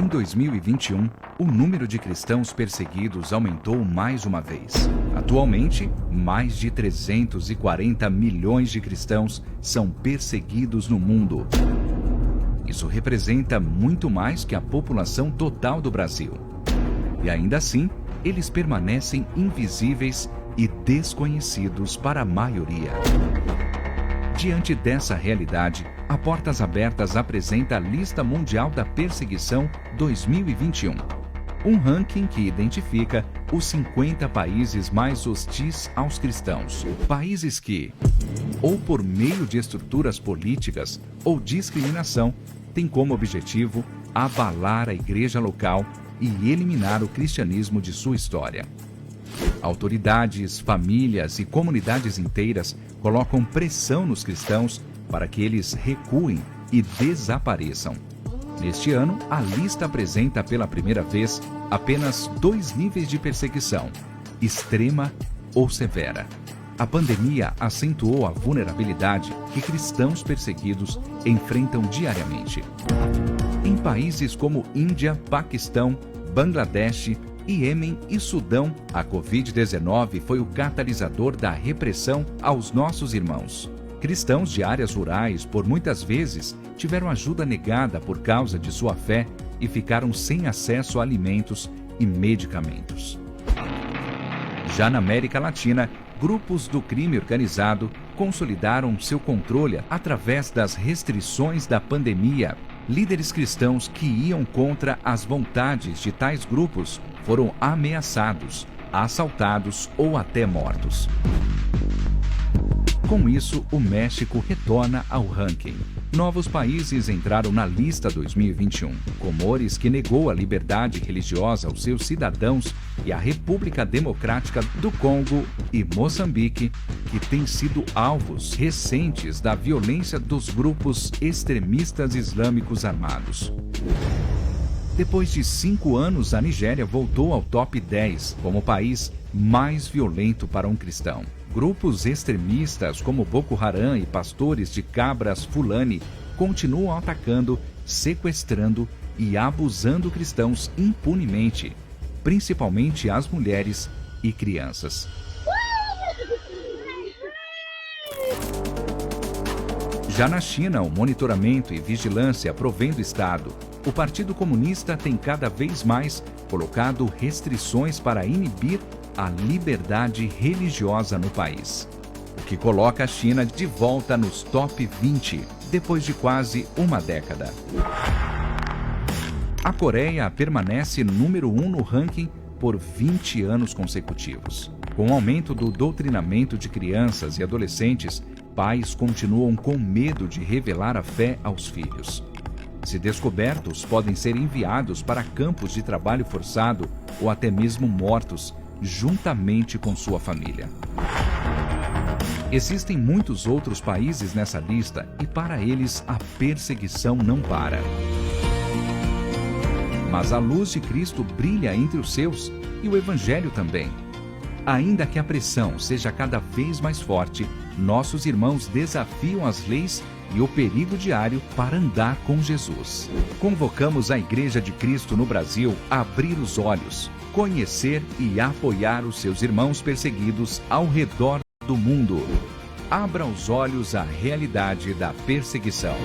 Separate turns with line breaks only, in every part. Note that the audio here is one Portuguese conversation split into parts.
2021, o número de cristãos perseguidos aumentou mais uma vez. Atualmente, mais de 340 milhões de cristãos são perseguidos no mundo. Isso representa muito mais que a população total do Brasil. E ainda assim, eles permanecem invisíveis e desconhecidos para a maioria. Diante dessa realidade, a Portas Abertas apresenta a Lista Mundial da Perseguição 2021, um ranking que identifica os 50 países mais hostis aos cristãos. Países que, ou por meio de estruturas políticas ou discriminação, têm como objetivo abalar a igreja local e eliminar o cristianismo de sua história. Autoridades, famílias e comunidades inteiras colocam pressão nos cristãos para que eles recuem e desapareçam. Neste ano, a lista apresenta pela primeira vez apenas 2 níveis de perseguição: extrema ou severa. A pandemia acentuou a vulnerabilidade que cristãos perseguidos enfrentam diariamente. Em países como Índia, Paquistão, Bangladesh, Iêmen e Sudão, a Covid-19 foi o catalisador da repressão aos nossos irmãos. Cristãos de áreas rurais, por muitas vezes, tiveram ajuda negada por causa de sua fé e ficaram sem acesso a alimentos e medicamentos. Já na América Latina, grupos do crime organizado consolidaram seu controle através das restrições da pandemia. Líderes cristãos que iam contra as vontades de tais grupos foram ameaçados, assaltados ou até mortos. Com isso, o México retorna ao ranking. Novos países entraram na lista 2021. Comores, que negou a liberdade religiosa aos seus cidadãos, e a República Democrática do Congo e Moçambique, que têm sido alvos recentes da violência dos grupos extremistas islâmicos armados. Depois de 5 anos, a Nigéria voltou ao top 10 como o país mais violento para um cristão. Grupos extremistas como Boko Haram e pastores de cabras Fulani continuam atacando, sequestrando e abusando cristãos impunemente, principalmente as mulheres e crianças. Já na China, o monitoramento e vigilância provém do Estado. O Partido Comunista tem cada vez mais colocado restrições para inibir a liberdade religiosa no país, o que coloca a China de volta nos top 20, depois de quase uma década. A Coreia permanece número 1 no ranking por 20 anos consecutivos. Com o aumento do doutrinamento de crianças e adolescentes, pais continuam com medo de revelar a fé aos filhos. Se descobertos, podem ser enviados para campos de trabalho forçado ou até mesmo mortos, juntamente com sua família. Existem muitos outros países nessa lista e para eles a perseguição não para. Mas a luz de Cristo brilha entre os seus e o Evangelho também. Ainda que a pressão seja cada vez mais forte, nossos irmãos desafiam as leis e o perigo diário para andar com Jesus. Convocamos a Igreja de Cristo no Brasil a abrir os olhos, conhecer e apoiar os seus irmãos perseguidos ao redor do mundo. Abra os olhos à realidade da perseguição.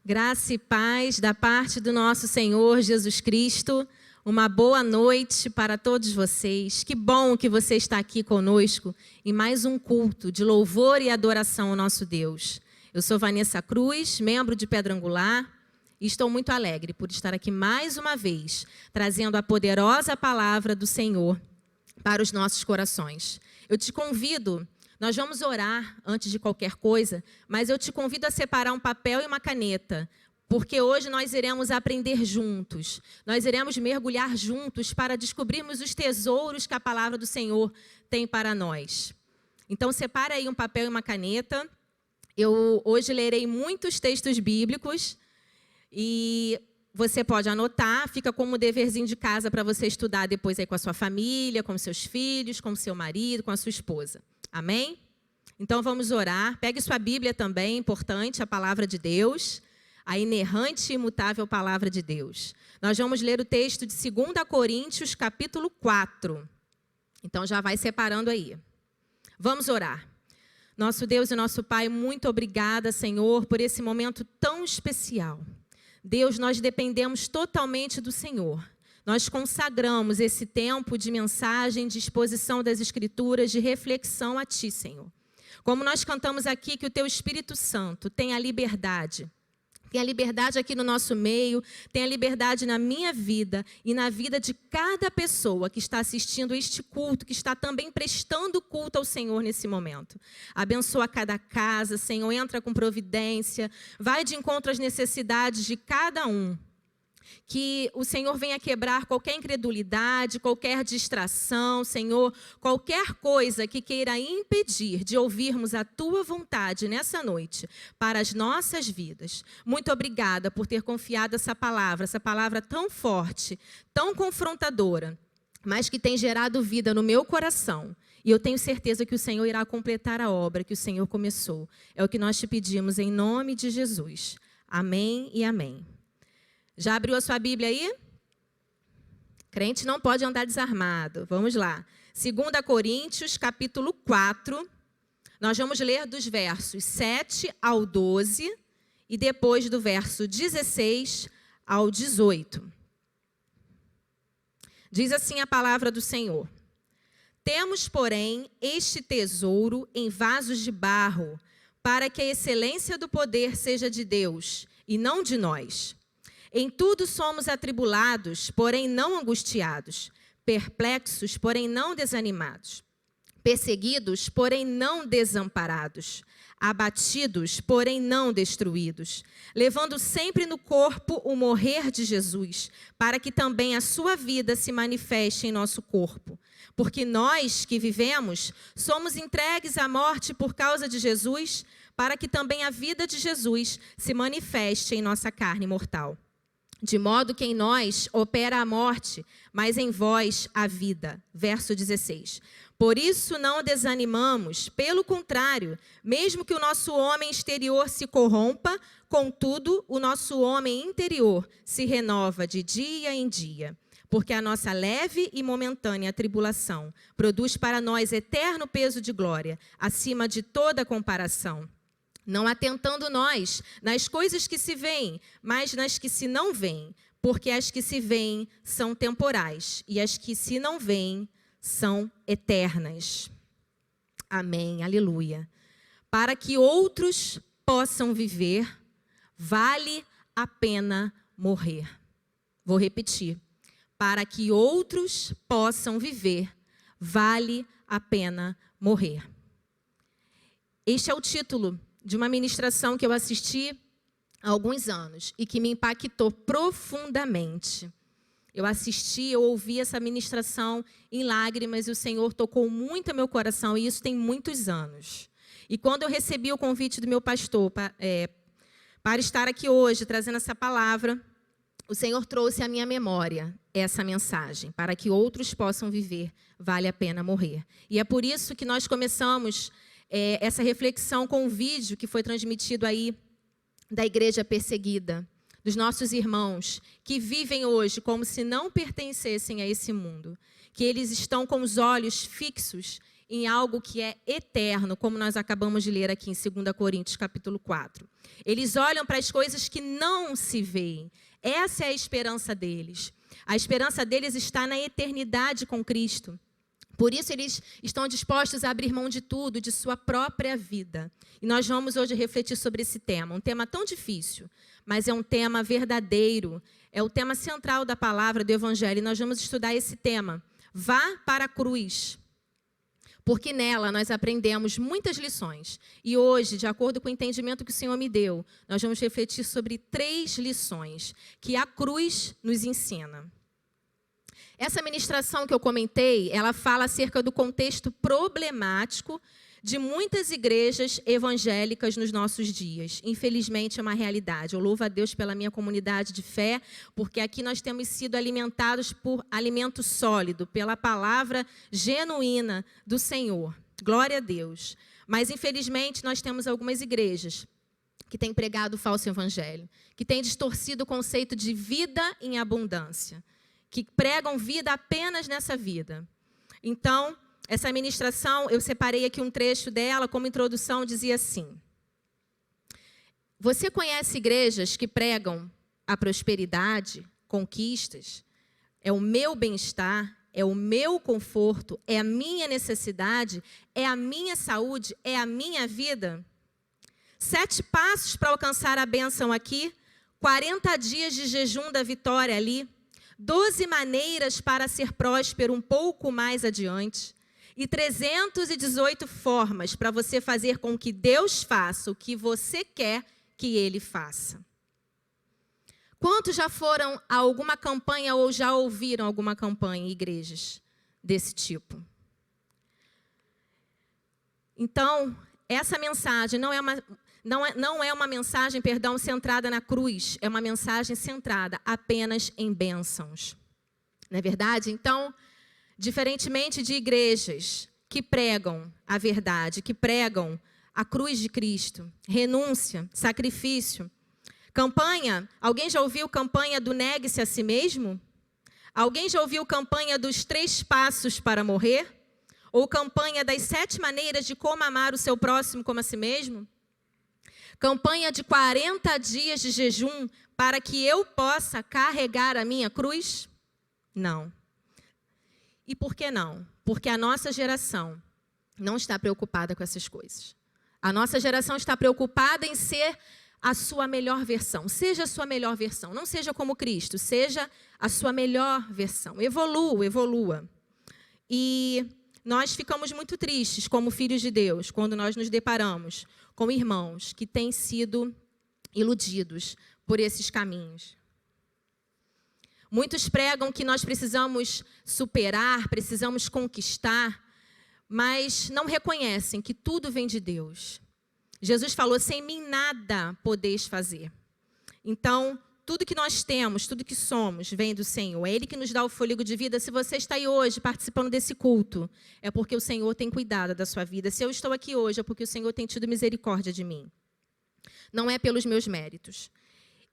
Graça e paz da parte do nosso Senhor Jesus Cristo. Uma boa noite para todos vocês. Que bom que você está aqui conosco em mais um culto de louvor e adoração ao nosso Deus. Eu sou Vanessa Cruz, membro de Pedra Angular, e estou muito alegre por estar aqui mais uma vez, trazendo a poderosa palavra do Senhor para os nossos corações. Eu te convido. Nós vamos orar antes de qualquer coisa, mas eu te convido a separar um papel e uma caneta, porque hoje nós iremos aprender juntos, nós iremos mergulhar juntos para descobrirmos os tesouros que a palavra do Senhor tem para nós. Então, separa aí um papel e uma caneta. Eu hoje lerei muitos textos bíblicos e você pode anotar, fica como deverzinho de casa para você estudar depois aí com a sua família, com seus filhos, com o seu marido, com a sua esposa. Amém? Então vamos orar. Pegue sua Bíblia também, importante, a palavra de Deus, a inerrante e imutável palavra de Deus. Nós vamos ler o texto de 2 Coríntios, capítulo 4. Então já vai separando aí. Vamos orar. Nosso Deus e nosso Pai, muito obrigada, Senhor, por esse momento tão especial. Deus, nós dependemos totalmente do Senhor. Nós consagramos esse tempo de mensagem, de exposição das Escrituras, de reflexão a Ti, Senhor. Como nós cantamos aqui, que o Teu Espírito Santo tenha liberdade. Tenha liberdade aqui no nosso meio, tenha liberdade na minha vida e na vida de cada pessoa que está assistindo este culto, que está também prestando culto ao Senhor nesse momento. Abençoa cada casa, Senhor, entra com providência, vai de encontro às necessidades de cada um. Que o Senhor venha quebrar qualquer incredulidade, qualquer distração, Senhor, qualquer coisa que queira impedir de ouvirmos a Tua vontade nessa noite para as nossas vidas. Muito obrigada por ter confiado essa palavra tão forte, tão confrontadora, mas que tem gerado vida no meu coração. E eu tenho certeza que o Senhor irá completar a obra que o Senhor começou. É o que nós te pedimos em nome de Jesus. Amém e amém. Já abriu a sua Bíblia aí? Crente não pode andar desarmado. Vamos lá. 2 Coríntios, capítulo 4. Nós vamos ler dos versos 7 ao 12 e depois do verso 16 ao 18. Diz assim a palavra do Senhor. Temos, porém, este tesouro em vasos de barro, para que a excelência do poder seja de Deus e não de nós. Em tudo somos atribulados, porém não angustiados, perplexos, porém não desanimados, perseguidos, porém não desamparados, abatidos, porém não destruídos, levando sempre no corpo o morrer de Jesus, para que também a sua vida se manifeste em nosso corpo. Porque nós que vivemos somos entregues à morte por causa de Jesus, para que também a vida de Jesus se manifeste em nossa carne mortal. De modo que em nós opera a morte, mas em vós a vida. Verso 16. Por isso não desanimamos, pelo contrário, mesmo que o nosso homem exterior se corrompa, contudo, o nosso homem interior se renova de dia em dia. Porque a nossa leve e momentânea tribulação produz para nós eterno peso de glória, acima de toda comparação. Não atentando nós nas coisas que se veem, mas nas que se não veem, porque as que se veem são temporais e as que se não veem são eternas. Amém, aleluia. Para que outros possam viver, vale a pena morrer. Vou repetir. Para que outros possam viver, vale a pena morrer. Este é o título de uma ministração que eu assisti há alguns anos e que me impactou profundamente. Eu ouvi essa ministração em lágrimas e o Senhor tocou muito meu coração, e isso tem muitos anos. E quando eu recebi o convite do meu pastor para estar aqui hoje trazendo essa palavra, o Senhor trouxe à minha memória essa mensagem: para que outros possam viver, vale a pena morrer. E é por isso que nós começamos essa reflexão com um vídeo que foi transmitido aí da igreja perseguida, dos nossos irmãos que vivem hoje como se não pertencessem a esse mundo, que eles estão com os olhos fixos em algo que é eterno, como nós acabamos de ler aqui em 2 Coríntios, capítulo 4. Eles olham para as coisas que não se veem. Essa é a esperança deles. A esperança deles está na eternidade com Cristo. Por isso, eles estão dispostos a abrir mão de tudo, de sua própria vida. E nós vamos hoje refletir sobre esse tema. Um tema tão difícil, mas é um tema verdadeiro. É o tema central da palavra do Evangelho. E nós vamos estudar esse tema. Vá para a cruz. Porque nela nós aprendemos muitas lições. E hoje, de acordo com o entendimento que o Senhor me deu, nós vamos refletir sobre 3 lições que a cruz nos ensina. Essa ministração que eu comentei, ela fala acerca do contexto problemático de muitas igrejas evangélicas nos nossos dias. Infelizmente, é uma realidade. Eu louvo a Deus pela minha comunidade de fé, porque aqui nós temos sido alimentados por alimento sólido, pela palavra genuína do Senhor. Glória a Deus. Mas, infelizmente, nós temos algumas igrejas que têm pregado o falso evangelho, que têm distorcido o conceito de vida em abundância, que pregam vida apenas nessa vida. Então, essa ministração, eu separei aqui um trecho dela, como introdução, dizia assim: você conhece igrejas que pregam a prosperidade, conquistas, é o meu bem-estar, é o meu conforto, é a minha necessidade, é a minha saúde, é a minha vida? 7 passos para alcançar a bênção aqui, 40 dias de jejum da vitória ali, 12 maneiras para ser próspero um pouco mais adiante, e 318 formas para você fazer com que Deus faça o que você quer que Ele faça. Quantos já foram a alguma campanha ou já ouviram alguma campanha em igrejas desse tipo? Então, essa mensagem não é uma mensagem, centrada na cruz. É uma mensagem centrada apenas em bênçãos. Não é verdade? Então, diferentemente de igrejas que pregam a verdade, que pregam a cruz de Cristo, renúncia, sacrifício, campanha, alguém já ouviu campanha do negue-se a si mesmo? Alguém já ouviu campanha dos 3 passos para morrer? Ou campanha das 7 maneiras de como amar o seu próximo como a si mesmo? Campanha de 40 dias de jejum para que eu possa carregar a minha cruz? Não. E por que não? Porque a nossa geração não está preocupada com essas coisas. A nossa geração está preocupada em ser a sua melhor versão. Seja a sua melhor versão. Não seja como Cristo, seja a sua melhor versão. Evolua. E nós ficamos muito tristes como filhos de Deus quando nós nos deparamos com irmãos que têm sido iludidos por esses caminhos. Muitos pregam que nós precisamos superar, precisamos conquistar, mas não reconhecem que tudo vem de Deus. Jesus falou: sem mim nada podeis fazer. Então, tudo que nós temos, tudo que somos, vem do Senhor. É Ele que nos dá o fôlego de vida. Se você está aí hoje participando desse culto, é porque o Senhor tem cuidado da sua vida. Se eu estou aqui hoje, é porque o Senhor tem tido misericórdia de mim. Não é pelos meus méritos.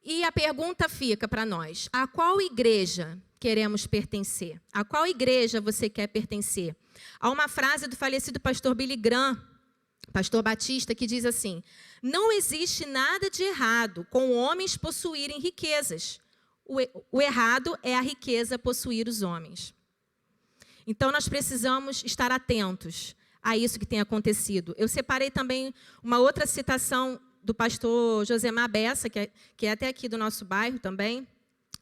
E a pergunta fica para nós: a qual igreja queremos pertencer? A qual igreja você quer pertencer? Há uma frase do falecido pastor Billy Graham, pastor batista, que diz assim: não existe nada de errado com homens possuírem riquezas. O errado é a riqueza possuir os homens. Então, nós precisamos estar atentos a isso que tem acontecido. Eu separei também uma outra citação do pastor Josemar Bessa, que é até aqui do nosso bairro também.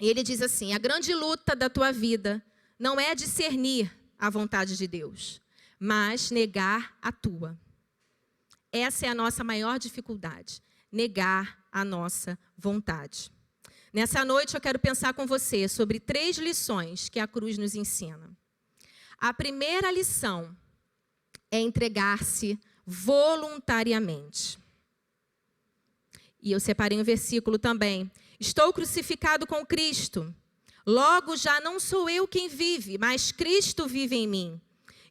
E ele diz assim: a grande luta da tua vida não é discernir a vontade de Deus, mas negar a tua. Essa é a nossa maior dificuldade, negar a nossa vontade. Nessa noite eu quero pensar com você sobre 3 lições que a cruz nos ensina. A primeira lição é entregar-se voluntariamente. E eu separei um versículo também. Estou crucificado com Cristo. Logo já não sou eu quem vive, mas Cristo vive em mim.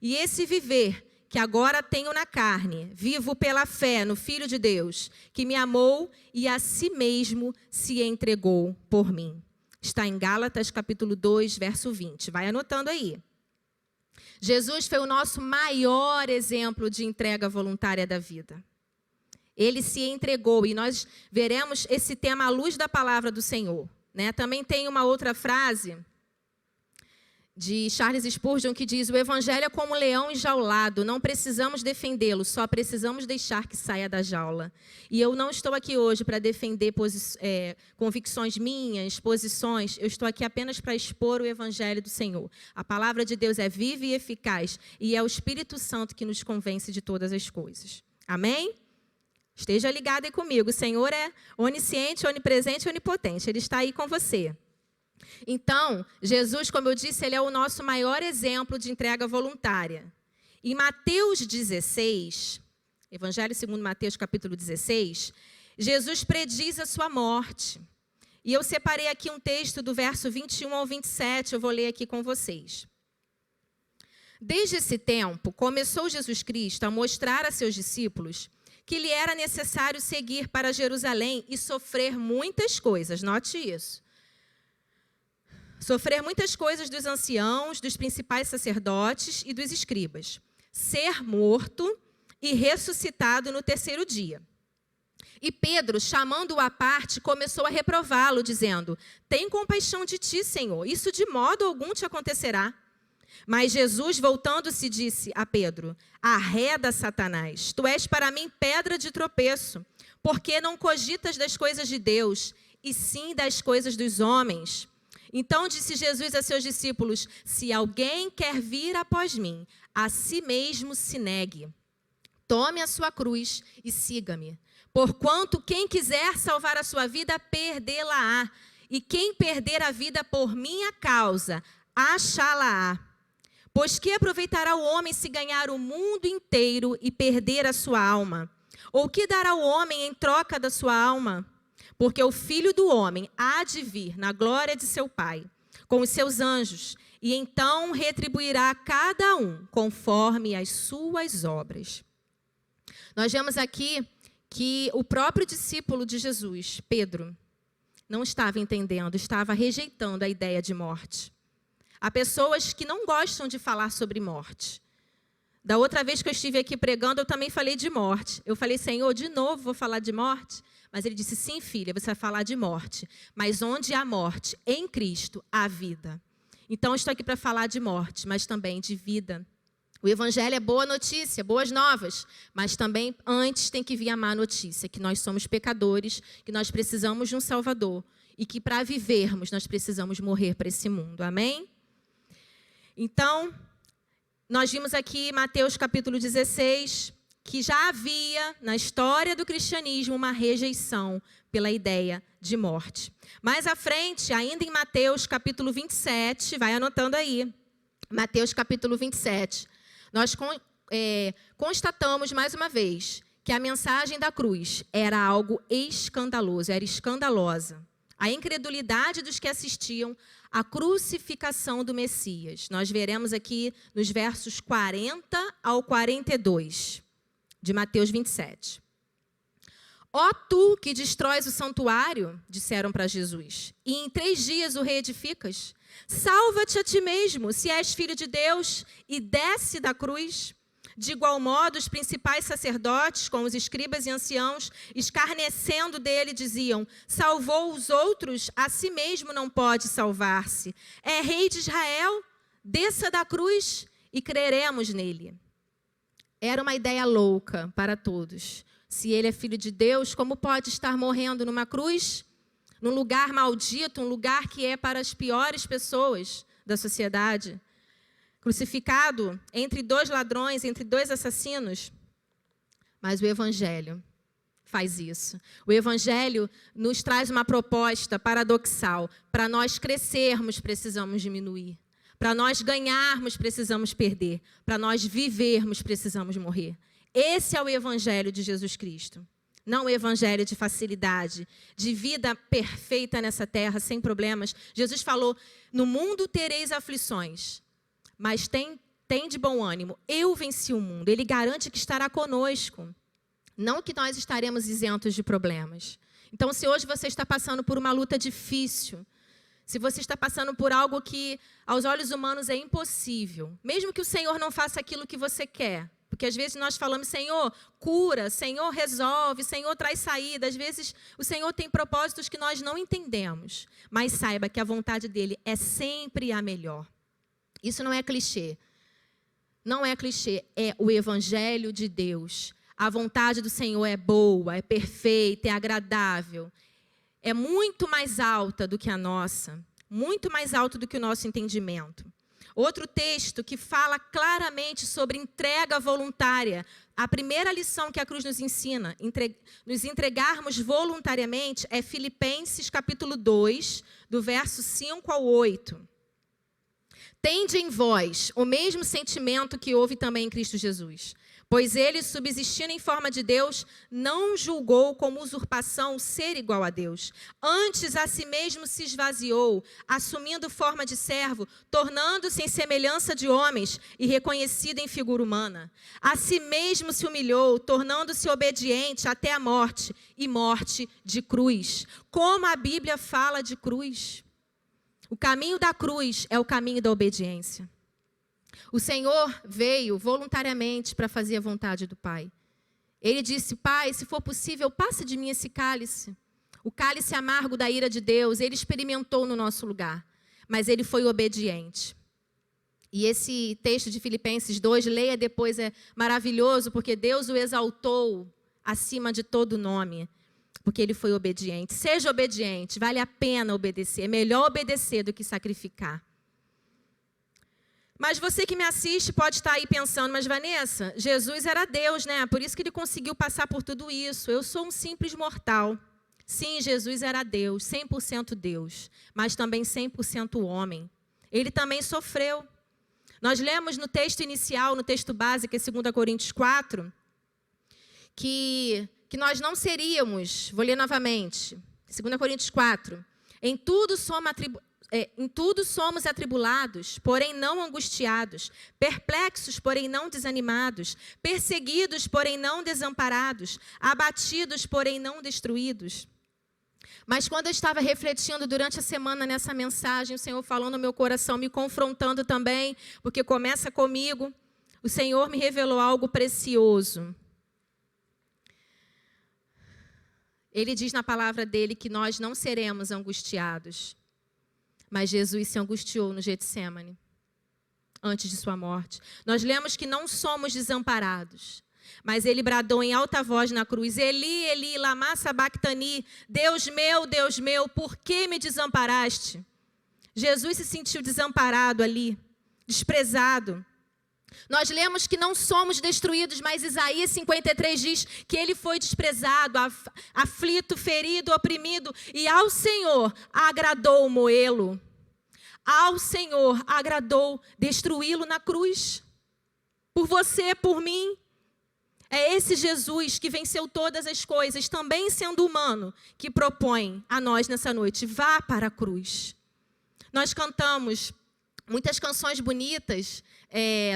E esse viver que agora tenho na carne, vivo pela fé no Filho de Deus, que me amou e a si mesmo se entregou por mim. Está em Gálatas capítulo 2, verso 20. Vai anotando aí. Jesus foi o nosso maior exemplo de entrega voluntária da vida. Ele se entregou, e nós veremos esse tema à luz da palavra do Senhor, né? Também tem uma outra frase de Charles Spurgeon que diz: o evangelho é como um leão enjaulado, não precisamos defendê-lo, só precisamos deixar que saia da jaula. E eu não estou aqui hoje para defender convicções minhas, posições, eu estou aqui apenas para expor o evangelho do Senhor. A palavra de Deus é viva e eficaz, e é o Espírito Santo que nos convence de todas as coisas. Amém? Esteja ligado aí comigo. O Senhor é onisciente, onipresente e onipotente. Ele está aí com você. Então, Jesus, como eu disse, ele é o nosso maior exemplo de entrega voluntária. Em Mateus 16, Evangelho segundo Mateus, capítulo 16, Jesus prediz a sua morte. E eu separei aqui um texto do verso 21 ao 27, eu vou ler aqui com vocês. Desde esse tempo, começou Jesus Cristo a mostrar a seus discípulos que lhe era necessário seguir para Jerusalém e sofrer muitas coisas, note isso. Sofrer muitas coisas dos anciãos, dos principais sacerdotes e dos escribas. Ser morto e ressuscitado no terceiro dia. E Pedro, chamando-o à parte, começou a reprová-lo, dizendo: tem compaixão de ti, Senhor, isso de modo algum te acontecerá. Mas Jesus, voltando-se, disse a Pedro: arreda, Satanás, tu és para mim pedra de tropeço, porque não cogitas das coisas de Deus, e sim das coisas dos homens. Então disse Jesus a seus discípulos: se alguém quer vir após mim, a si mesmo se negue. Tome a sua cruz e siga-me. Porquanto quem quiser salvar a sua vida, perdê-la-á. E quem perder a vida por minha causa, achá-la-á. Pois que aproveitará o homem se ganhar o mundo inteiro e perder a sua alma? Ou que dará o homem em troca da sua alma? Porque o Filho do Homem há de vir na glória de seu Pai, com os seus anjos, e então retribuirá a cada um conforme as suas obras. Nós vemos aqui que o próprio discípulo de Jesus, Pedro, não estava entendendo, estava rejeitando a ideia de morte. Há pessoas que não gostam de falar sobre morte. Da outra vez que eu estive aqui pregando, eu também falei de morte. Eu falei: Senhor, de novo vou falar de morte? Mas ele disse: sim, filha, você vai falar de morte. Mas onde há morte, em Cristo, há vida. Então, eu estou aqui para falar de morte, mas também de vida. O Evangelho é boa notícia, boas novas, mas também antes tem que vir a má notícia, que nós somos pecadores, que nós precisamos de um Salvador e que para vivermos nós precisamos morrer para esse mundo. Amém? Então, nós vimos aqui Mateus capítulo 16, que já havia na história do cristianismo uma rejeição pela ideia de morte. Mais à frente, ainda em Mateus capítulo 27, vai anotando aí, Mateus capítulo 27, nós constatamos mais uma vez que a mensagem da cruz era algo escandaloso, era escandalosa. A incredulidade dos que assistiam à crucificação do Messias. Nós veremos aqui nos versos 40 ao 42 de Mateus 27. Ó tu que destróis o santuário, disseram para Jesus, e em 3 dias o reedificas, salva-te a ti mesmo, se és filho de Deus, e desce da cruz. De igual modo, os principais sacerdotes, com os escribas e anciãos, escarnecendo dele, diziam: salvou os outros, a si mesmo não pode salvar-se. É rei de Israel, desça da cruz e creremos nele. Era uma ideia louca para todos. Se ele é filho de Deus, como pode estar morrendo numa cruz? Num lugar maldito, um lugar que é para as piores pessoas da sociedade? Crucificado entre 2 ladrões, entre 2 assassinos? Mas o Evangelho faz isso. O Evangelho nos traz uma proposta paradoxal. Para nós crescermos, precisamos diminuir. Para nós ganharmos, precisamos perder. Para nós vivermos, precisamos morrer. Esse é o Evangelho de Jesus Cristo. Não o Evangelho de facilidade, de vida perfeita nessa terra, sem problemas. Jesus falou: no mundo tereis aflições, mas tem de bom ânimo. Eu venci o mundo. Ele garante que estará conosco. Não que nós estaremos isentos de problemas. Então, se hoje você está passando por uma luta difícil, se você está passando por algo que aos olhos humanos é impossível, mesmo que o Senhor não faça aquilo que você quer, porque às vezes nós falamos: Senhor, cura, Senhor, resolve, Senhor, traz saída. Às vezes o Senhor tem propósitos que nós não entendemos, mas saiba que a vontade dele é sempre a melhor. Isso não é clichê. Não é clichê, é o Evangelho de Deus. A vontade do Senhor é boa, é perfeita, é agradável. É muito mais alta do que a nossa, muito mais alto do que o nosso entendimento. Outro texto que fala claramente sobre entrega voluntária. A primeira lição que a cruz nos ensina, nos entregarmos voluntariamente, é Filipenses capítulo 2, do verso 5 ao 8. Tende em vós o mesmo sentimento que houve também em Cristo Jesus. Pois ele, subsistindo em forma de Deus, não julgou como usurpação ser igual a Deus. Antes, a si mesmo se esvaziou, assumindo forma de servo, tornando-se em semelhança de homens e reconhecido em figura humana. A si mesmo se humilhou, tornando-se obediente até a morte, e morte de cruz. Como a Bíblia fala de cruz. O caminho da cruz é o caminho da obediência. O Senhor veio voluntariamente para fazer a vontade do Pai. Ele disse: Pai, se for possível, passe de mim esse cálice. O cálice amargo da ira de Deus, ele experimentou no nosso lugar. Mas ele foi obediente. E esse texto de Filipenses 2, leia depois, é maravilhoso, porque Deus o exaltou acima de todo nome. Porque ele foi obediente. Seja obediente, vale a pena obedecer. É melhor obedecer do que sacrificar. Mas você que me assiste pode estar aí pensando, mas Vanessa, Jesus era Deus, né? Por isso que ele conseguiu passar por tudo isso. Eu sou um simples mortal. Sim, Jesus era Deus, 100% Deus, mas também 100% homem. Ele também sofreu. Nós lemos no texto inicial, no texto base, que é 2 Coríntios 4, que nós não seríamos, vou ler novamente, 2 Coríntios 4, em tudo somos atribulados, porém não angustiados, perplexos, porém não desanimados, perseguidos, porém não desamparados, abatidos, porém não destruídos. Mas quando eu estava refletindo durante a semana nessa mensagem, o Senhor falou no meu coração, me confrontando também, porque começa comigo, o Senhor me revelou algo precioso. Ele diz na palavra dele que nós não seremos angustiados. Mas Jesus se angustiou no Getsêmani, antes de sua morte. Nós lemos que não somos desamparados, mas ele bradou em alta voz na cruz: Eli, Eli, lama sabactani, Deus meu, por que me desamparaste? Jesus se sentiu desamparado ali, desprezado. Nós lemos que não somos destruídos, mas Isaías 53 diz que ele foi desprezado, aflito, ferido, oprimido, e ao Senhor agradou moê-lo. Ao Senhor agradou destruí-lo na cruz. Por você, por mim. É esse Jesus que venceu todas as coisas, também sendo humano, que propõe a nós nessa noite: vá para a cruz. Nós cantamos muitas canções bonitas.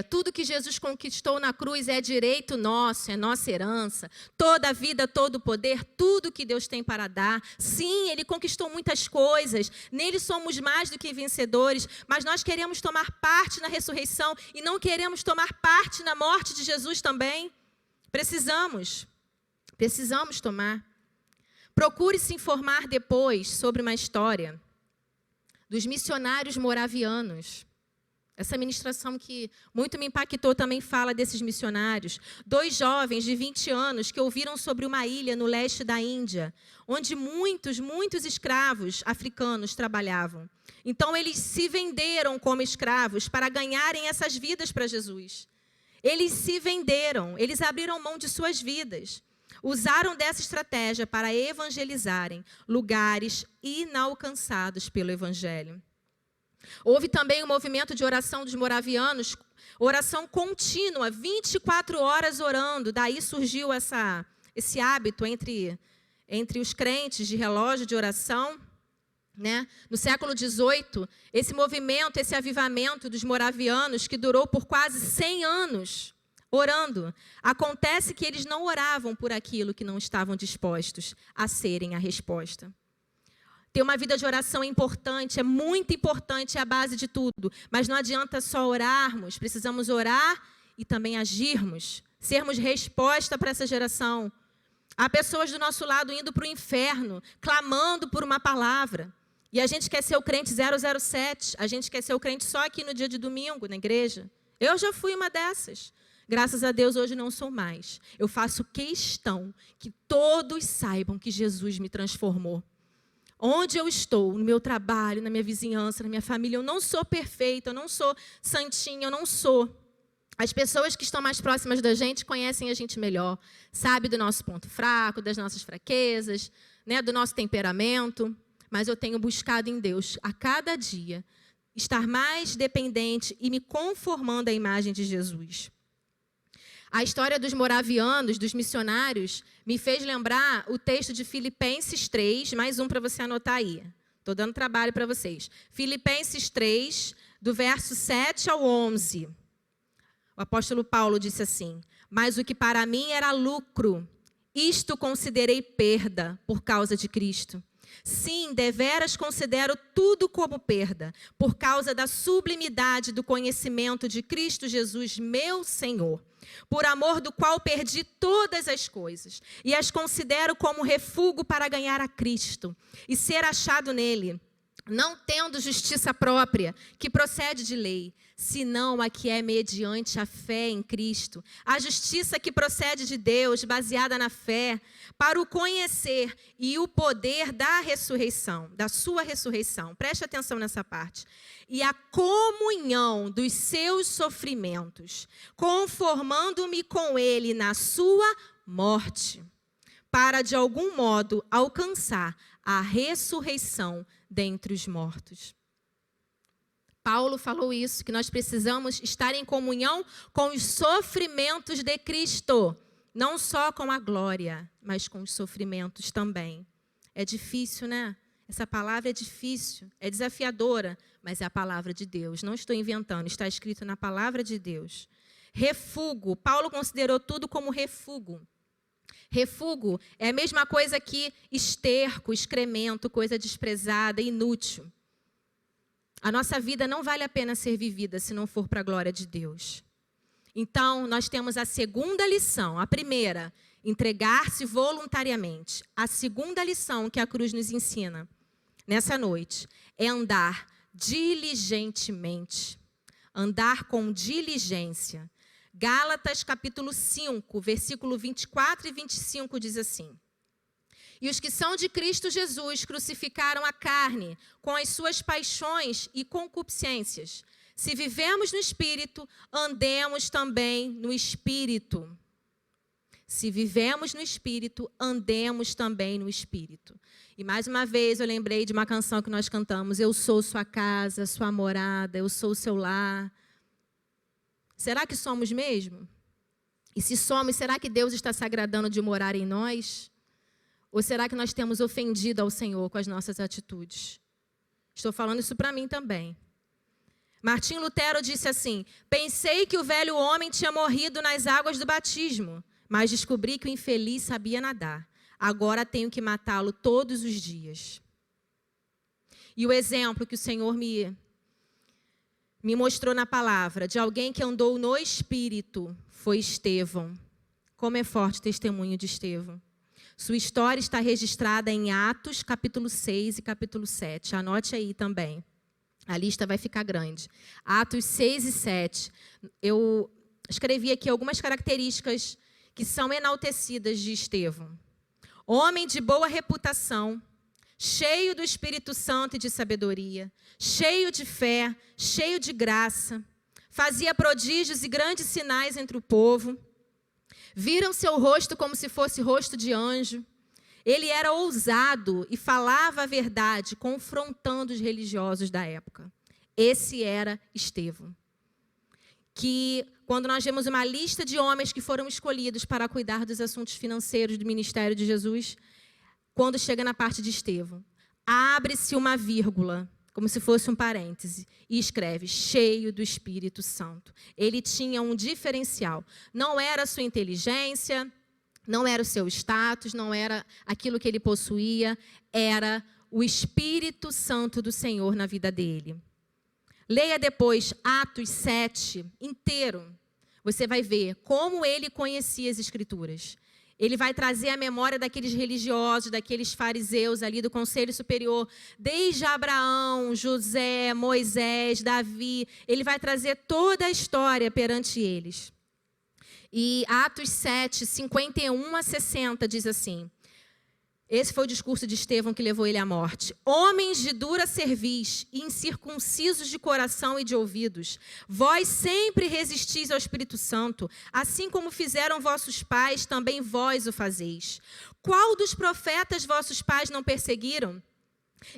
Tudo que Jesus conquistou na cruz é direito nosso, é nossa herança. Toda a vida, todo o poder, tudo que Deus tem para dar. Sim, Ele conquistou muitas coisas. Nele somos mais do que vencedores. Mas nós queremos tomar parte na ressurreição e não queremos tomar parte na morte de Jesus também. Precisamos tomar. Procure se informar depois sobre uma história dos missionários moravianos. Essa ministração que muito me impactou também fala desses missionários. 2 jovens de 20 anos que ouviram sobre uma ilha no leste da Índia, onde muitos escravos africanos trabalhavam. Então, eles se venderam como escravos para ganharem essas vidas para Jesus. Eles se venderam, eles abriram mão de suas vidas. Usaram dessa estratégia para evangelizarem lugares inalcançados pelo Evangelho. Houve também um movimento de oração dos moravianos, oração contínua, 24 horas orando. Daí surgiu esse hábito entre os crentes de relógio de oração. Né? No século XVIII, esse movimento, esse avivamento dos moravianos, que durou por quase 100 anos, orando. Acontece que eles não oravam por aquilo que não estavam dispostos a serem a resposta. Ter uma vida de oração é importante, é muito importante, é a base de tudo. Mas não adianta só orarmos, precisamos orar e também agirmos, sermos resposta para essa geração. Há pessoas do nosso lado indo para o inferno, clamando por uma palavra. E a gente quer ser o crente 007, a gente quer ser o crente só aqui no dia de domingo, na igreja. Eu já fui uma dessas. Graças a Deus, hoje não sou mais. Eu faço questão que todos saibam que Jesus me transformou. Onde eu estou, no meu trabalho, na minha vizinhança, na minha família, eu não sou perfeita, eu não sou santinha, eu não sou. As pessoas que estão mais próximas da gente conhecem a gente melhor, sabem do nosso ponto fraco, das nossas fraquezas, né, do nosso temperamento. Mas eu tenho buscado em Deus, a cada dia, estar mais dependente e me conformando à imagem de Jesus. A história dos moravianos, dos missionários, me fez lembrar o texto de Filipenses 3, mais um para você anotar aí. Estou dando trabalho para vocês. Filipenses 3, do verso 7 ao 11. O apóstolo Paulo disse assim: mas o que para mim era lucro, isto considerei perda por causa de Cristo. Sim, deveras considero tudo como perda, por causa da sublimidade do conhecimento de Cristo Jesus, meu Senhor, por amor do qual perdi todas as coisas, e as considero como refúgio para ganhar a Cristo, e ser achado nele, não tendo justiça própria, que procede de lei, senão a que é mediante a fé em Cristo, a justiça que procede de Deus, baseada na fé, para o conhecer e o poder da ressurreição, da sua ressurreição. Preste atenção nessa parte. E a comunhão dos seus sofrimentos, conformando-me com ele na sua morte, para de algum modo alcançar a ressurreição dentre os mortos. Paulo falou isso, que nós precisamos estar em comunhão com os sofrimentos de Cristo. Não só com a glória, mas com os sofrimentos também. É difícil, né? Essa palavra é difícil, é desafiadora, mas é a palavra de Deus. Não estou inventando, está escrito na palavra de Deus. Refúgio. Paulo considerou tudo como refúgio. Refúgio é a mesma coisa que esterco, excremento, coisa desprezada, inútil. A nossa vida não vale a pena ser vivida se não for para a glória de Deus. Então, nós temos a segunda lição. A primeira, entregar-se voluntariamente. A segunda lição que a cruz nos ensina nessa noite é andar diligentemente. Andar com diligência. Gálatas capítulo 5, versículo 24 e 25 diz assim: e os que são de Cristo Jesus crucificaram a carne com as suas paixões e concupiscências. Se vivemos no Espírito, andemos também no Espírito. Se vivemos no Espírito, andemos também no Espírito. E mais uma vez eu lembrei de uma canção que nós cantamos: eu sou sua casa, sua morada, eu sou o seu lar. Será que somos mesmo? E se somos, será que Deus está se agradando de morar em nós? Ou será que nós temos ofendido ao Senhor com as nossas atitudes? Estou falando isso para mim também. Martim Lutero disse assim: pensei que o velho homem tinha morrido nas águas do batismo, mas descobri que o infeliz sabia nadar. Agora tenho que matá-lo todos os dias. E o exemplo que o Senhor me mostrou na palavra de alguém que andou no Espírito foi Estevão. Como é forte o testemunho de Estevão. Sua história está registrada em Atos, capítulo 6 e capítulo 7. Anote aí também. A lista vai ficar grande. Atos 6 e 7. Eu escrevi aqui algumas características que são enaltecidas de Estevão. Homem de boa reputação, cheio do Espírito Santo e de sabedoria, cheio de fé, cheio de graça, fazia prodígios e grandes sinais entre o povo. Viram seu rosto como se fosse rosto de anjo. Ele era ousado e falava a verdade, confrontando os religiosos da época. Esse era Estevão. Que, quando nós vemos uma lista de homens que foram escolhidos para cuidar dos assuntos financeiros do ministério de Jesus, quando chega na parte de Estevão, abre-se uma vírgula, como se fosse um parêntese, e escreve, cheio do Espírito Santo. Ele tinha um diferencial. Não era a sua inteligência, não era o seu status, não era aquilo que ele possuía, era o Espírito Santo do Senhor na vida dele. Leia depois Atos 7 inteiro. Você vai ver como ele conhecia as Escrituras. Ele vai trazer a memória daqueles religiosos, daqueles fariseus ali do Conselho Superior, desde Abraão, José, Moisés, Davi. Ele vai trazer toda a história perante eles. E Atos 7, 51 a 60 diz assim: esse foi o discurso de Estevão que levou ele à morte. Homens de dura cerviz, incircuncisos de coração e de ouvidos, vós sempre resistis ao Espírito Santo, assim como fizeram vossos pais, também vós o fazeis. Qual dos profetas vossos pais não perseguiram?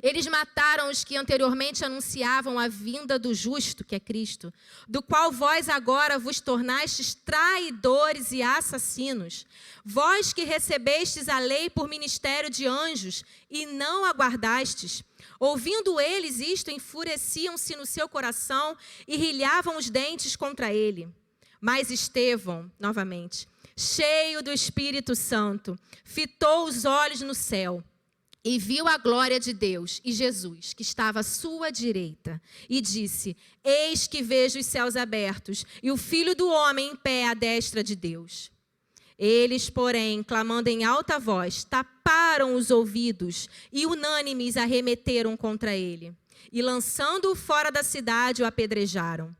Eles mataram os que anteriormente anunciavam a vinda do justo, que é Cristo, do qual vós agora vos tornastes traidores e assassinos. Vós que recebestes a lei por ministério de anjos e não aguardastes. Ouvindo eles isto, enfureciam-se no seu coração e rilhavam os dentes contra ele. Mas Estevão, novamente, cheio do Espírito Santo, fitou os olhos no céu e viu a glória de Deus e Jesus, que estava à sua direita, e disse: Eis que vejo os céus abertos e o Filho do Homem em pé à destra de Deus. Eles, porém, clamando em alta voz, taparam os ouvidos e unânimes arremeteram contra ele. E lançando-o fora da cidade, o apedrejaram.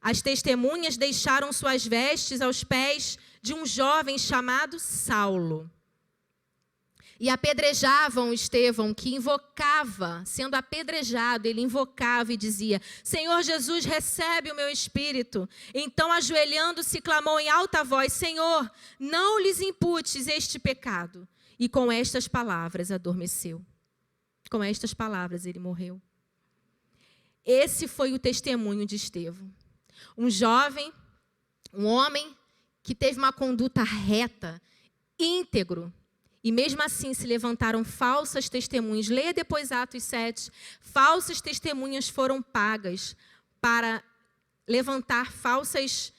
As testemunhas deixaram suas vestes aos pés de um jovem chamado Saulo. E apedrejavam Estevão, que invocava, sendo apedrejado, ele invocava e dizia: Senhor Jesus, recebe o meu espírito. Então, ajoelhando-se, clamou em alta voz: Senhor, não lhes imputes este pecado. E com estas palavras adormeceu. Com estas palavras ele morreu. Esse foi o testemunho de Estevão. Um jovem, um homem que teve uma conduta reta, íntegro. E mesmo assim se levantaram falsas testemunhas. Leia depois Atos 7. Falsas testemunhas foram pagas para levantar falsos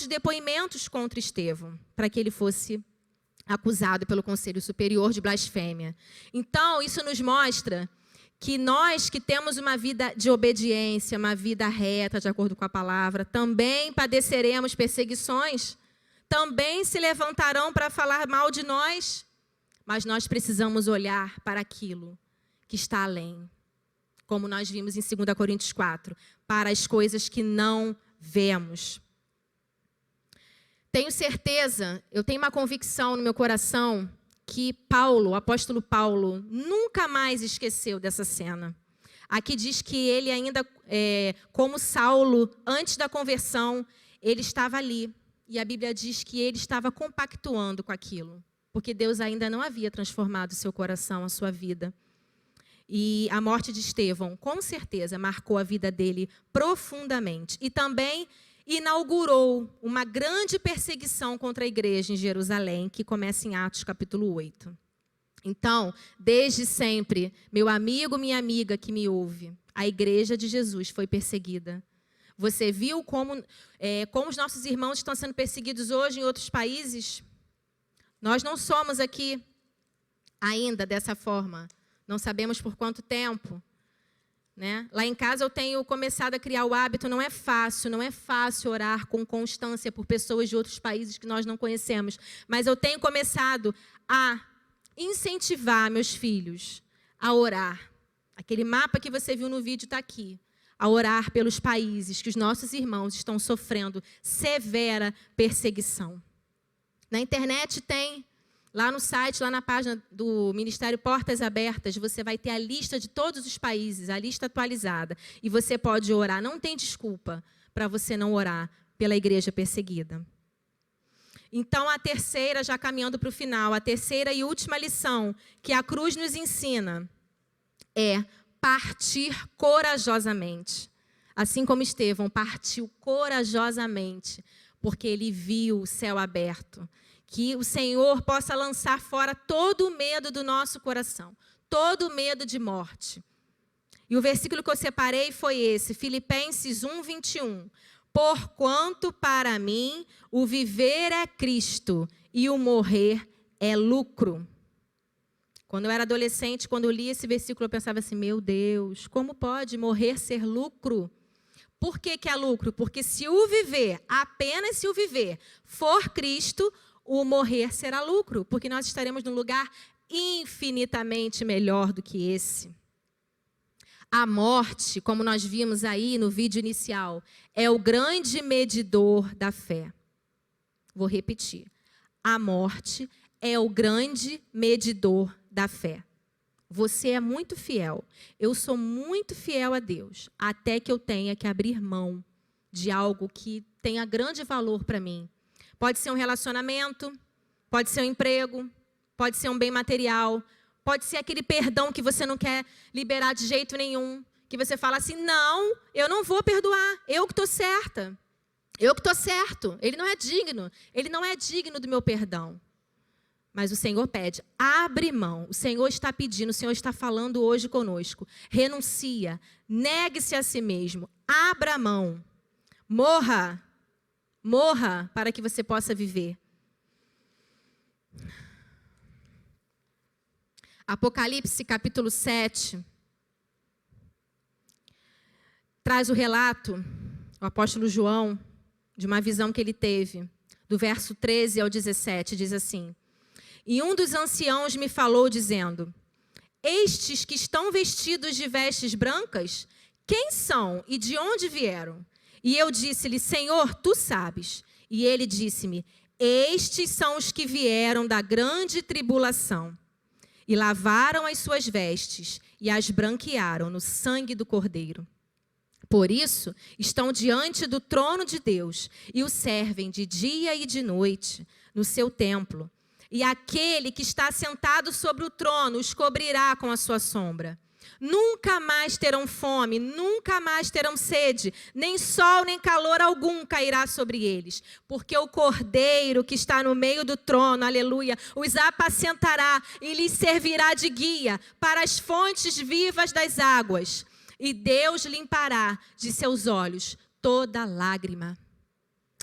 depoimentos contra Estevão, para que ele fosse acusado pelo Conselho Superior de blasfêmia. Então, isso nos mostra que nós que temos uma vida de obediência, uma vida reta, de acordo com a palavra, também padeceremos perseguições. Também se levantarão para falar mal de nós, mas nós precisamos olhar para aquilo que está além, como nós vimos em 2 Coríntios 4, para as coisas que não vemos. Tenho certeza, eu tenho uma convicção no meu coração que Paulo, o apóstolo Paulo, nunca mais esqueceu dessa cena. Aqui diz que ele ainda, como Saulo, antes da conversão, ele estava ali. E a Bíblia diz que ele estava compactuando com aquilo, porque Deus ainda não havia transformado o seu coração, a sua vida. E a morte de Estevão, com certeza, marcou a vida dele profundamente. E também inaugurou uma grande perseguição contra a igreja em Jerusalém, que começa em Atos capítulo 8. Então, desde sempre, meu amigo, minha amiga que me ouve, a igreja de Jesus foi perseguida. Você viu como os nossos irmãos estão sendo perseguidos hoje em outros países? Nós não somos aqui ainda dessa forma. Não sabemos por quanto tempo. Né? Lá em casa eu tenho começado a criar o hábito, não é fácil orar com constância por pessoas de outros países que nós não conhecemos. Mas eu tenho começado a incentivar meus filhos a orar. Aquele mapa que você viu no vídeo está aqui. A orar pelos países que os nossos irmãos estão sofrendo severa perseguição. Na internet tem, lá no site, lá na página do Ministério Portas Abertas, você vai ter a lista de todos os países, a lista atualizada. E você pode orar, não tem desculpa para você não orar pela igreja perseguida. Então, a terceira, já caminhando para o final, a terceira e última lição que a cruz nos ensina é partir corajosamente. Assim como Estevão partiu corajosamente, porque ele viu o céu aberto. Que o Senhor possa lançar fora todo o medo do nosso coração, todo o medo de morte. E o versículo que eu separei foi esse, Filipenses 1:21. Porquanto para mim o viver é Cristo e o morrer é lucro. Quando eu era adolescente, quando eu li esse versículo, eu pensava assim, meu Deus, como pode morrer ser lucro? Por que é lucro? Porque se o viver, apenas se o viver, for Cristo, o morrer será lucro, porque nós estaremos num lugar infinitamente melhor do que esse. A morte, como nós vimos aí no vídeo inicial, é o grande medidor da fé. Vou repetir. A morte é o grande medidor da fé. Você é muito fiel. Eu sou muito fiel a Deus, até que eu tenha que abrir mão de algo que tenha grande valor para mim. Pode ser um relacionamento, pode ser um emprego, pode ser um bem material, Pode ser aquele perdão que você não quer liberar de jeito nenhum. Que você fala assim, não, eu não vou perdoar. Eu que estou certa. Eu que estou certo. Ele não é digno. Ele não é digno do meu perdão. Mas o Senhor pede, abre mão. O Senhor está pedindo, o Senhor está falando hoje conosco. Renuncia, negue-se a si mesmo, abra mão. Morra para que você possa viver. Apocalipse capítulo 7, traz o relato, o apóstolo João, de uma visão que ele teve, do verso 13 ao 17, diz assim: E um dos anciãos me falou, dizendo, estes que estão vestidos de vestes brancas, quem são e de onde vieram? E eu disse-lhe, Senhor, tu sabes. E ele disse-me, estes são os que vieram da grande tribulação, e lavaram as suas vestes, e as branquearam no sangue do Cordeiro. Por isso, estão diante do trono de Deus, e o servem de dia e de noite, no seu templo. E aquele que está sentado sobre o trono os cobrirá com a sua sombra. Nunca mais terão fome, nunca mais terão sede, nem sol nem calor algum cairá sobre eles. Porque o Cordeiro que está no meio do trono, aleluia, os apacentará e lhes servirá de guia para as fontes vivas das águas. E Deus limpará de seus olhos toda lágrima.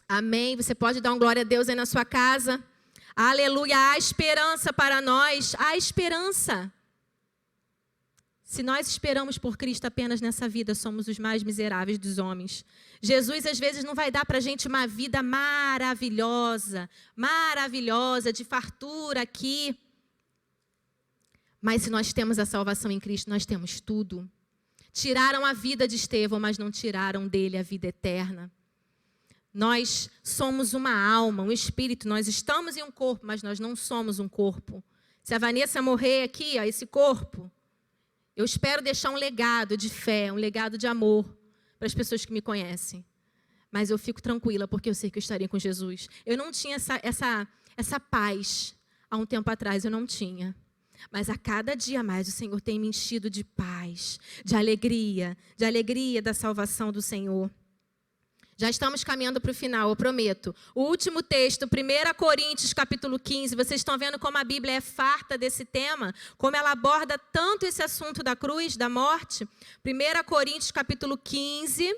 Amém? Você pode dar um glória a Deus aí na sua casa? Aleluia, há esperança para nós, há esperança. Se nós esperamos por Cristo apenas nessa vida, somos os mais miseráveis dos homens. Jesus, às vezes, não vai dar para a gente uma vida maravilhosa, de fartura aqui. Mas se nós temos a salvação em Cristo, nós temos tudo. Tiraram a vida de Estevão, mas não tiraram dele a vida eterna. Nós somos uma alma, um espírito, nós estamos em um corpo, mas nós não somos um corpo. Se a Vanessa morrer aqui, ó, esse corpo, eu espero deixar um legado de fé, um legado de amor para as pessoas que me conhecem. Mas eu fico tranquila, porque eu sei que eu estarei com Jesus. Eu não tinha essa paz há um tempo atrás, eu não tinha. Mas a cada dia mais o Senhor tem me enchido de paz, de alegria da salvação do Senhor. Já estamos caminhando para o final, eu prometo. O último texto, 1 Coríntios, capítulo 15. Vocês estão vendo como a Bíblia é farta desse tema? Como ela aborda tanto esse assunto da cruz, da morte? 1 Coríntios, capítulo 15,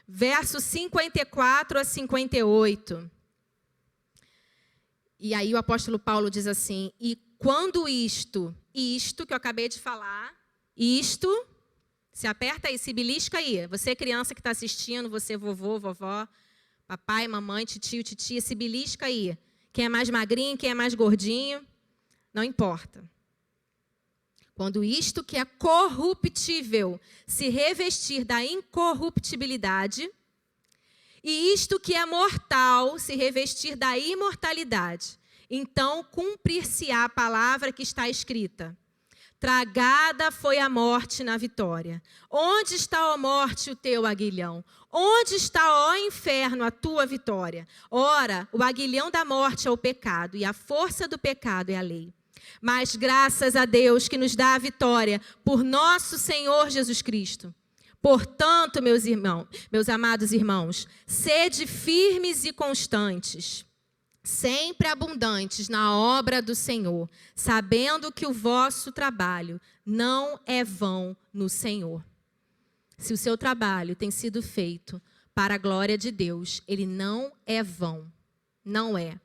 versos 54 a 58. E aí o apóstolo Paulo diz assim, e quando isto que eu acabei de falar, se aperta aí, se belisca aí. Você criança que está assistindo, você vovô, vovó, papai, mamãe, titio, titia, se belisca aí. Quem é mais magrinho, quem é mais gordinho, não importa. Quando isto que é corruptível se revestir da incorruptibilidade, e isto que é mortal se revestir da imortalidade, então cumprir-se-á a palavra que está escrita. Tragada foi a morte na vitória. Onde está, ó morte, o teu aguilhão? Onde está, ó inferno, a tua vitória? Ora, o aguilhão da morte é o pecado, e a força do pecado é a lei. Mas graças a Deus que nos dá a vitória por nosso Senhor Jesus Cristo. Portanto, meus amados irmãos, sede firmes e constantes, sempre abundantes na obra do Senhor, sabendo que o vosso trabalho não é vão no Senhor. Se o seu trabalho tem sido feito para a glória de Deus, ele não é vão, não é.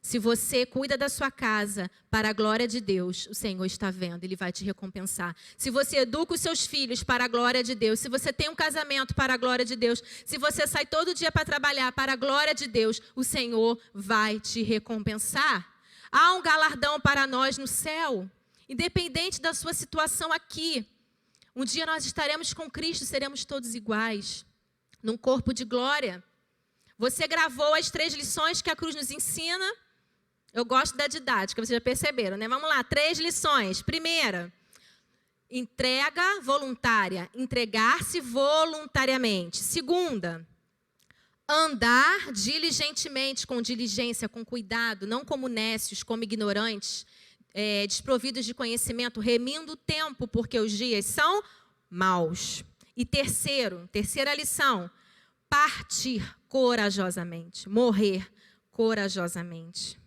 Se você cuida da sua casa para a glória de Deus, o Senhor está vendo, Ele vai te recompensar. Se você educa os seus filhos para a glória de Deus, se você tem um casamento para a glória de Deus, se você sai todo dia para trabalhar para a glória de Deus, o Senhor vai te recompensar. Há um galardão para nós no céu, independente da sua situação aqui. Um dia nós estaremos com Cristo, seremos todos iguais, num corpo de glória. Você gravou as 3 lições que a cruz nos ensina. Eu gosto da didática, vocês já perceberam, né? Vamos lá, 3 lições. Primeira, entrega voluntária, entregar-se voluntariamente. Segunda, andar diligentemente, com diligência, com cuidado, não como nécios, como ignorantes, desprovidos de conhecimento, remindo o tempo, porque os dias são maus. E terceira lição, partir corajosamente, morrer corajosamente.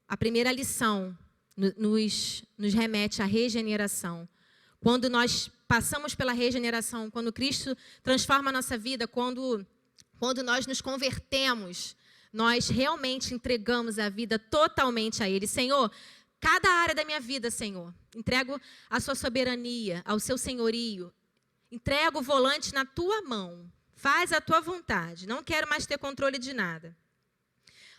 A primeira lição nos remete à regeneração. Quando nós passamos pela regeneração, quando Cristo transforma a nossa vida, quando nós nos convertemos, nós realmente entregamos a vida totalmente a Ele. Senhor, cada área da minha vida, Senhor, entrego a sua soberania, ao seu senhorio. Entrego o volante na tua mão. Faz a tua vontade. Não quero mais ter controle de nada.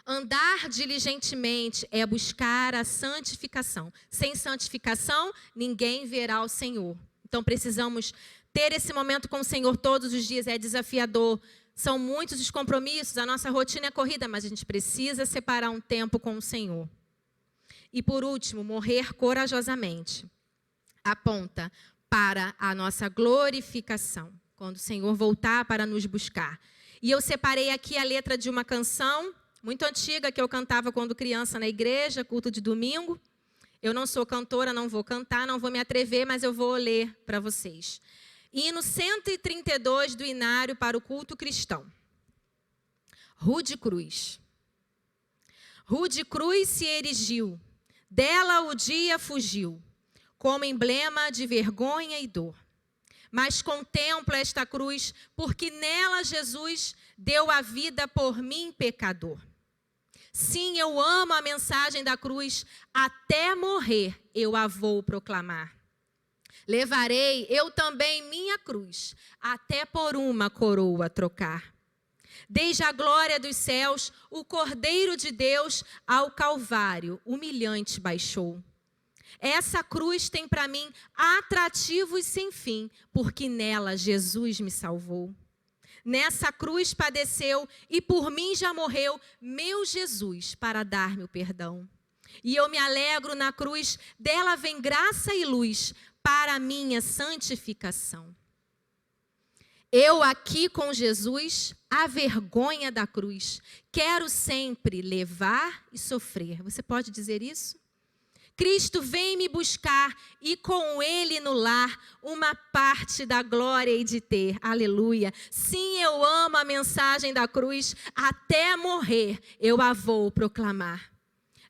Andar diligentemente é buscar a santificação. Sem santificação, ninguém verá o Senhor. Então, precisamos ter esse momento com o Senhor todos os dias. É desafiador. São muitos os compromissos. A nossa rotina é corrida, mas a gente precisa separar um tempo com o Senhor. E, por último, morrer corajosamente. Aponta para a nossa glorificação. Quando o Senhor voltar para nos buscar. E eu separei aqui a letra de uma canção muito antiga, que eu cantava quando criança na igreja, culto de domingo. Eu não sou cantora, não vou cantar, não vou me atrever, mas eu vou ler para vocês. Hino 132 do Inário para o culto cristão. Rude cruz. Rude cruz se erigiu, dela o dia fugiu, como emblema de vergonha e dor. Mas contemplo esta cruz, porque nela Jesus deu a vida por mim, pecador. Sim, eu amo a mensagem da cruz, até morrer eu a vou proclamar. Levarei eu também minha cruz, até por uma coroa trocar. Desde a glória dos céus, o Cordeiro de Deus ao Calvário humilhante baixou. Essa cruz tem para mim atrativos sem fim, porque nela Jesus me salvou. Nessa cruz padeceu e por mim já morreu meu Jesus para dar-me o perdão. E eu me alegro na cruz, dela vem graça e luz para a minha santificação. Eu aqui com Jesus, a vergonha da cruz, quero sempre levar e sofrer. Você pode dizer isso? Cristo vem me buscar e com Ele no lar uma parte da glória hei de ter. Aleluia. Sim, eu amo a mensagem da cruz, até morrer eu a vou proclamar.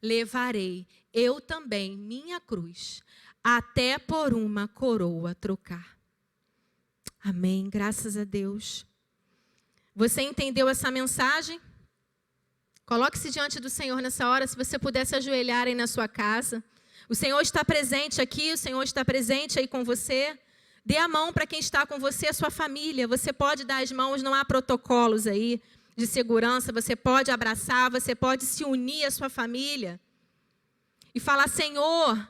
Levarei eu também minha cruz, até por uma coroa trocar. Amém, graças a Deus. Você entendeu essa mensagem? Coloque-se diante do Senhor nessa hora, se você pudesse ajoelhar aí na sua casa. O Senhor está presente aqui, o Senhor está presente aí com você. Dê a mão para quem está com você, a sua família. Você pode dar as mãos, não há protocolos aí de segurança. Você pode abraçar, você pode se unir à sua família. E falar, Senhor,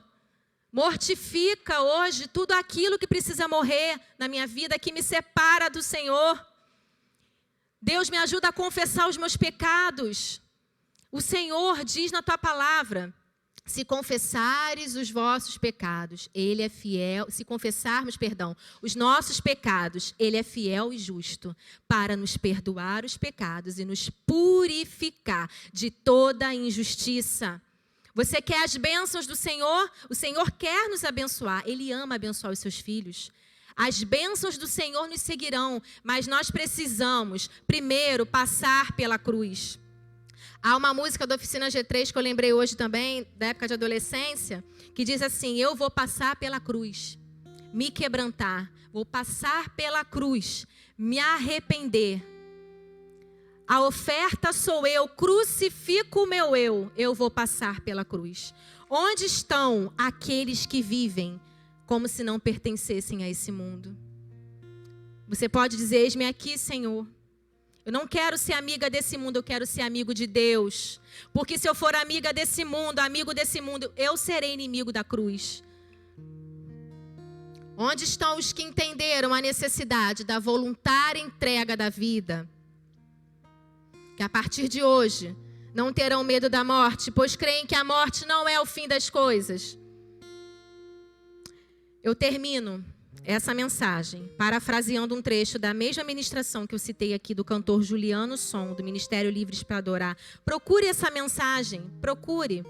mortifica hoje tudo aquilo que precisa morrer na minha vida, que me separa do Senhor. Deus, me ajuda a confessar os meus pecados. O Senhor diz na tua palavra, se confessares os vossos pecados, Ele é fiel, se confessarmos, os nossos pecados, Ele é fiel e justo para nos perdoar os pecados e nos purificar de toda injustiça. Você quer as bênçãos do Senhor? O Senhor quer nos abençoar, Ele ama abençoar os seus filhos. As bênçãos do Senhor nos seguirão, mas nós precisamos, primeiro, passar pela cruz. Há uma música da Oficina G3 que eu lembrei hoje também, da época de adolescência, que diz assim, eu vou passar pela cruz, me quebrantar, vou passar pela cruz, me arrepender. A oferta sou eu, crucifico o meu eu vou passar pela cruz. Onde estão aqueles que vivem como se não pertencessem a esse mundo? Você pode dizer, eis-me aqui, Senhor. Eu não quero ser amiga desse mundo, eu quero ser amigo de Deus. Porque se eu for amiga desse mundo, amigo desse mundo, eu serei inimigo da cruz. Onde estão os que entenderam a necessidade da voluntária entrega da vida? Que a partir de hoje não terão medo da morte, pois creem que a morte não é o fim das coisas. Eu termino essa mensagem parafraseando um trecho da mesma ministração que eu citei aqui do cantor Juliano Som, do Ministério Livres para Adorar. Procure essa mensagem, procure.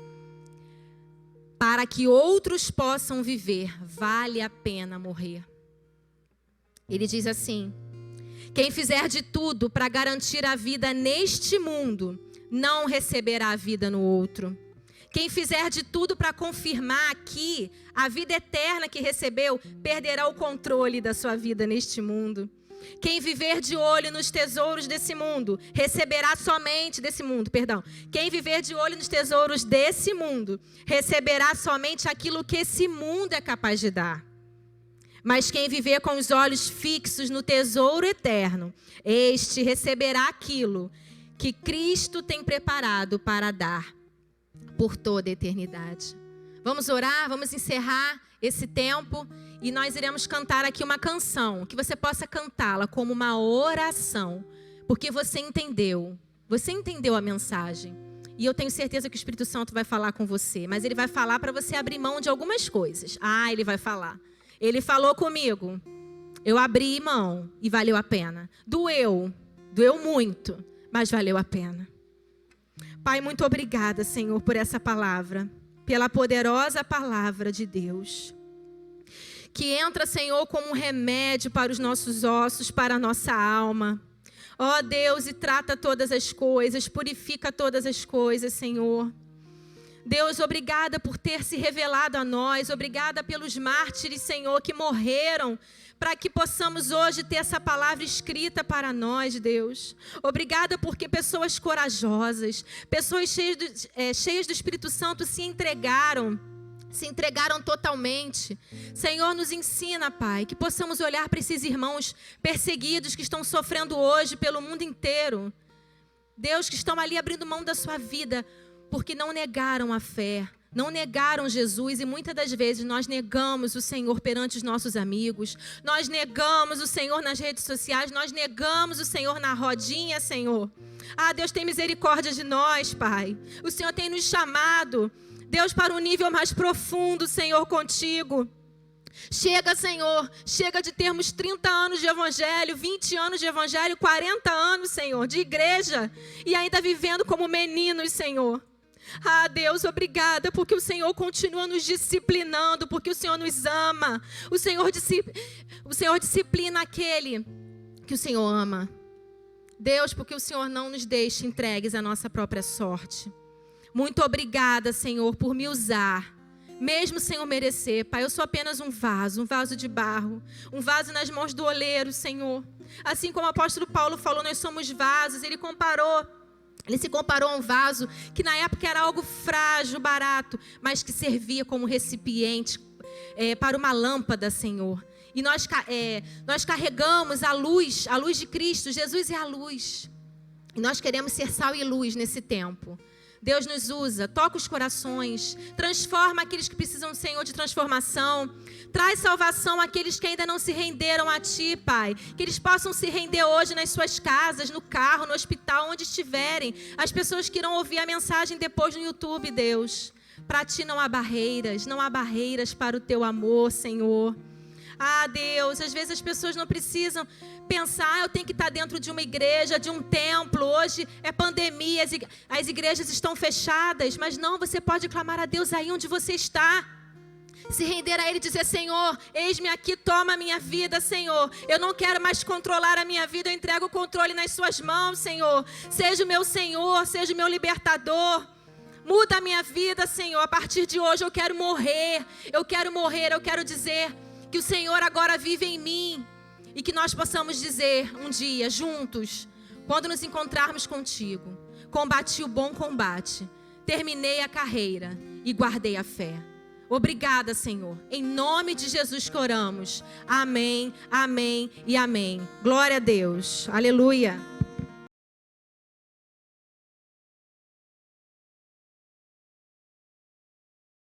para que outros possam viver, vale a pena morrer. Ele diz assim: quem fizer de tudo para garantir a vida neste mundo, não receberá a vida no outro. Quem fizer de tudo para confirmar aqui a vida eterna que recebeu, perderá o controle da sua vida neste mundo. Quem viver de olho nos tesouros desse mundo, receberá somente desse mundo, perdão. Quem viver de olho nos tesouros desse mundo, receberá somente aquilo que esse mundo é capaz de dar. Mas quem viver com os olhos fixos no tesouro eterno, este receberá aquilo que Cristo tem preparado para dar por toda a eternidade. Vamos orar, vamos encerrar esse tempo e nós iremos cantar aqui uma canção, que você possa cantá-la como uma oração, porque você entendeu a mensagem. E eu tenho certeza que o Espírito Santo vai falar com você, mas ele vai falar para você abrir mão de algumas coisas. Ele vai falar. Ele falou comigo, eu abri mão e valeu a pena. Doeu muito, mas valeu a pena. Pai, muito obrigada, Senhor, por essa palavra, pela poderosa palavra de Deus, que entra, Senhor, como um remédio para os nossos ossos, para a nossa alma. Ó Deus, e trata todas as coisas, purifica todas as coisas, Senhor. Deus, obrigada por ter se revelado a nós, obrigada pelos mártires, Senhor, que morreram, para que possamos hoje ter essa palavra escrita para nós, Deus. Obrigada porque pessoas corajosas, pessoas cheias do Espírito Santo se entregaram totalmente. Senhor, nos ensina, Pai, que possamos olhar para esses irmãos perseguidos que estão sofrendo hoje pelo mundo inteiro. Deus, que estão ali abrindo mão da sua vida, porque não negaram a fé, não negaram Jesus, e muitas das vezes nós negamos o Senhor perante os nossos amigos, nós negamos o Senhor nas redes sociais, nós negamos o Senhor na rodinha, Senhor. Deus, tem misericórdia de nós, Pai. O Senhor tem nos chamado, Deus, para um nível mais profundo, Senhor, contigo. Chega, Senhor, chega de termos 30 anos de evangelho, 20 anos de evangelho, 40 anos, Senhor, de igreja, e ainda vivendo como meninos, Senhor. Deus, obrigada, porque o Senhor continua nos disciplinando, porque o Senhor nos ama. O Senhor disciplina aquele que o Senhor ama. Deus, porque o Senhor não nos deixa entregues à nossa própria sorte. Muito obrigada, Senhor, por me usar, mesmo sem eu merecer. Pai, eu sou apenas um vaso de barro, um vaso nas mãos do oleiro, Senhor. Assim como o apóstolo Paulo falou, nós somos vasos. Ele se comparou a um vaso que na época era algo frágil, barato, mas que servia como recipiente para uma lâmpada, Senhor. E nós carregamos a luz de Cristo. Jesus é a luz. E nós queremos ser sal e luz nesse tempo. Deus nos usa, toca os corações, transforma aqueles que precisam, Senhor, de transformação. Traz salvação àqueles que ainda não se renderam a Ti, Pai. Que eles possam se render hoje nas suas casas, no carro, no hospital, onde estiverem. As pessoas que irão ouvir a mensagem depois no YouTube, Deus. Para Ti não há barreiras para o Teu amor, Senhor. Deus, às vezes as pessoas não precisam pensar, eu tenho que estar dentro de uma igreja, de um templo. Hoje é pandemia, as igrejas estão fechadas. Mas não, você pode clamar a Deus aí onde você está. Se render a Ele e dizer, Senhor, eis-me aqui, toma a minha vida, Senhor. Eu não quero mais controlar a minha vida, eu entrego o controle nas suas mãos, Senhor. Seja o meu Senhor, seja o meu libertador. Muda a minha vida, Senhor. A partir de hoje eu quero morrer, eu quero dizer que o Senhor agora vive em mim. E que nós possamos dizer um dia, juntos, quando nos encontrarmos contigo: combati o bom combate, terminei a carreira e guardei a fé. Obrigada, Senhor. Em nome de Jesus que oramos. Amém, amém e amém. Glória a Deus. Aleluia.